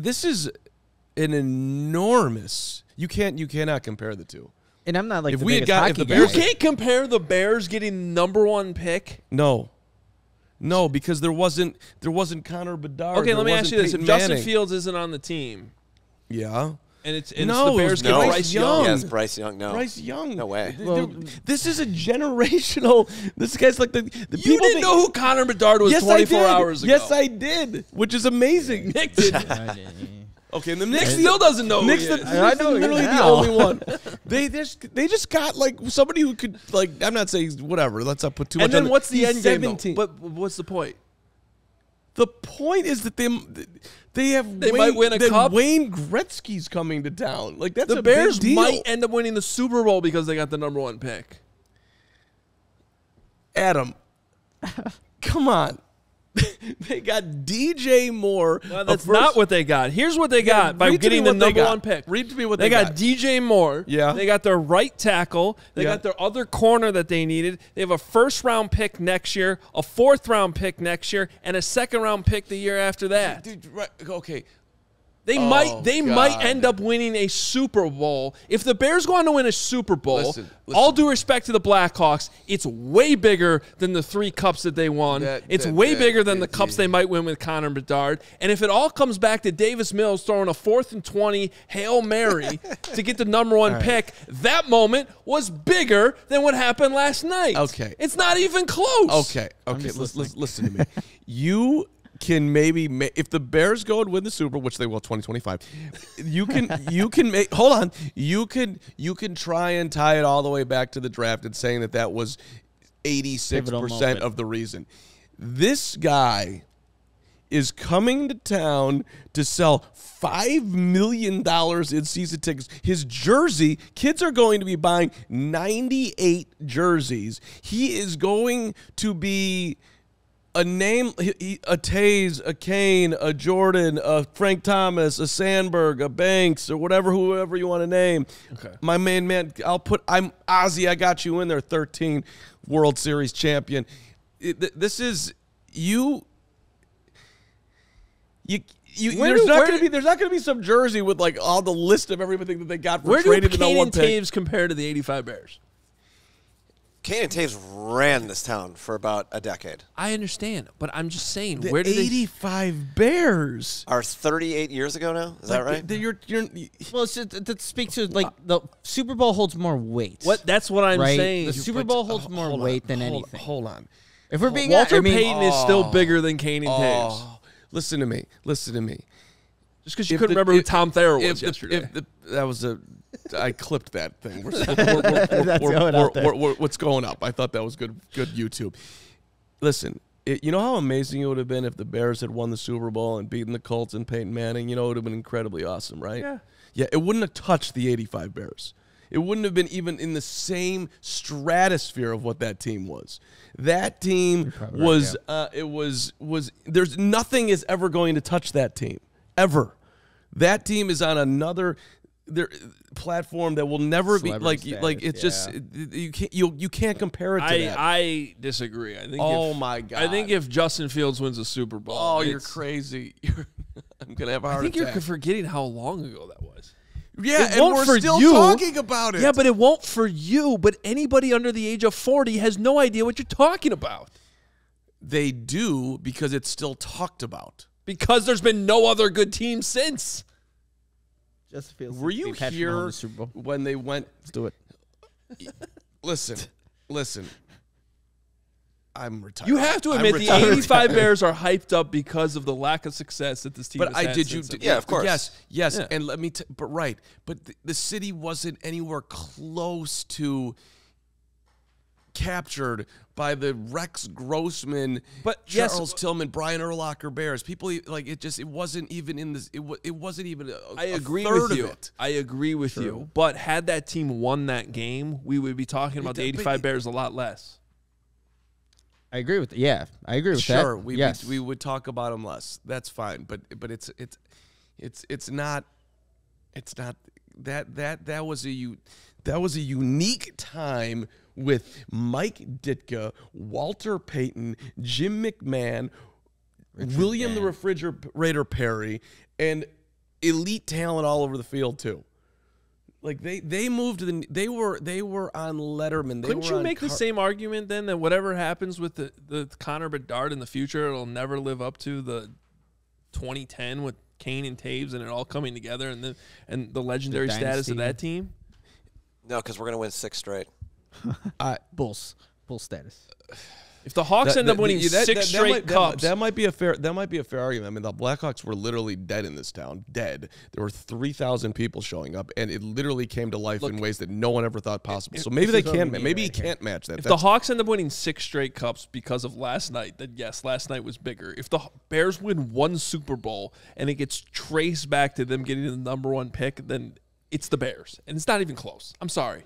this is an enormous. You cannot compare the two. And I'm not like If the we had biggest got- hockey if the guy. Bears- You can't compare the Bears getting #1 pick. No, because there wasn't Connor Bedard. Okay, let me ask you this: Peyton if Justin Manning. Fields isn't on the team, yeah. and it's No, the Bears it get was Bryce Young. Young, Yes, Bryce Young. No. Bryce Young. No way. Well, This is a generational. This guy's like the you people didn't know who Connor Bedard was Yes, 24 I did. hours ago. Yes, I did, which is amazing. Nick did. Okay, and the Nick still doesn't know Nick's who the, he is. Nick's know literally the now. only one. They just got like somebody who could like. I'm not saying whatever. Let's not put too much. And then on what's the he's end game? 17. But what's the point? The point is that they might win a cup. Wayne Gretzky's coming to town. Like that's The a Bears big deal. might end up winning the Super Bowl because they got the #1 pick. Adam, come on. They got DJ Moore. No, that's not what they got. Here's what they got by read to me getting the what they got. #1 pick. Read to me what They they got got. DJ Moore. Yeah. They got their right tackle. They Yeah. got their other corner that they needed. They have a first-round pick next year, a fourth-round pick next year, and a second-round pick the year after that. Dude, right, okay. They might end up winning a Super Bowl. If the Bears go on to win a Super Bowl, Listen. all due respect to the Blackhawks, it's way bigger than the 3 cups that they won. It's way bigger than the cups they might win with Connor Bedard. And if it all comes back to Davis Mills throwing a 4th and 20 Hail Mary to get the #1 pick, that moment was bigger than what happened last night. Okay. It's not even close. Okay. Listen to me. You can maybe if the Bears go and win the Super Bowl, which they will 2025, you can make hold on. You can try and tie it all the way back to the draft and saying that was 86% of the reason. This guy is coming to town to sell $5 million in season tickets. His jersey, kids are going to be buying 98 jerseys. He is going to be a name, a Taze, a Kane, a Jordan, a Frank Thomas, a Sandberg, a Banks, or whoever you want to name. Okay. My man, I'm Ozzy. I got you in there. 13 World Series champion. This is you. There's not going to be some jersey with like all the list of everything that they got for Where do trading in Kane one and pick. Taves compare to the 85 Bears? Kane and Taves ran this town for about a decade. I understand, but I'm just saying, The where did 85 Bears Are 38 years ago now? Is that right? Well, it's just to speak to like the Super Bowl holds more weight. What? That's what I'm right? saying. The Super Bowl holds more weight than anything. Hold on. If we're being Walter Payton is still bigger than Kane and Taves. Oh, listen to me. Just Just because you couldn't remember who Tom Thayer was yesterday. I clipped that thing. What's going up? I thought that was good YouTube. Listen, you know how amazing it would have been if the Bears had won the Super Bowl and beaten the Colts and Peyton Manning? You know, it would have been incredibly awesome, right? Yeah. Yeah, it wouldn't have touched the 85 Bears. It wouldn't have been even in the same stratosphere of what that team was. That team was, there's nothing is ever going to touch that team, ever. That team is on another platform that will never Celebrity be like it's just you can't compare it to that. I disagree. I think. Oh my God! I think if Justin Fields wins a Super Bowl, oh, you're crazy. I'm gonna have a heart I think attack. you're forgetting how long ago that was. Yeah, It and won't we're for still you. talking about it. Yeah, but it won't for you. But anybody under the age of 40 has no idea what you're talking about. They do because it's still talked about. Because there's been no other good team since. Just feels Were you here when they went? Let's do it. Listen. I'm retired. You have to admit the 85 Bears are hyped up because of the lack of success that this team has had. Yeah, of course. Yes. Yeah. And let me but the city wasn't anywhere close to captured by the Rex Grossman, Charles Tillman, Brian Urlacher Bears. People like it wasn't even in this. It wasn't even. I agree third with you. Of it. I agree with you. But had that team won that game, we would be talking about the 85 Bears a lot less. I agree with I agree with that. Sure, we would talk about them less. That's fine, but it's not that was a unique time with Mike Ditka, Walter Payton, Jim McMahon, William the Refrigerator Perry, and elite talent all over the field too. Like they moved to they were on Letterman. Couldn't you make the same argument then that whatever happens with the Connor Bedard in the future, it'll never live up to the 2010 with Kane and Taves and it all coming together and the legendary status of that team? No, because we're gonna win 6 straight. Bulls status. If the Hawks end up winning 6 straight cups, that might be a fair argument. I mean, the Blackhawks were literally dead in this town. Dead. There were 3,000 people showing up, and it literally came to life in ways that no one ever thought possible. So maybe they can. Maybe he can't match that. If the Hawks end up winning 6 straight cups because of last night, then yes, last night was bigger. If the Bears win 1 Super Bowl and it gets traced back to them getting the #1 pick, then it's the Bears, and it's not even close. I'm sorry.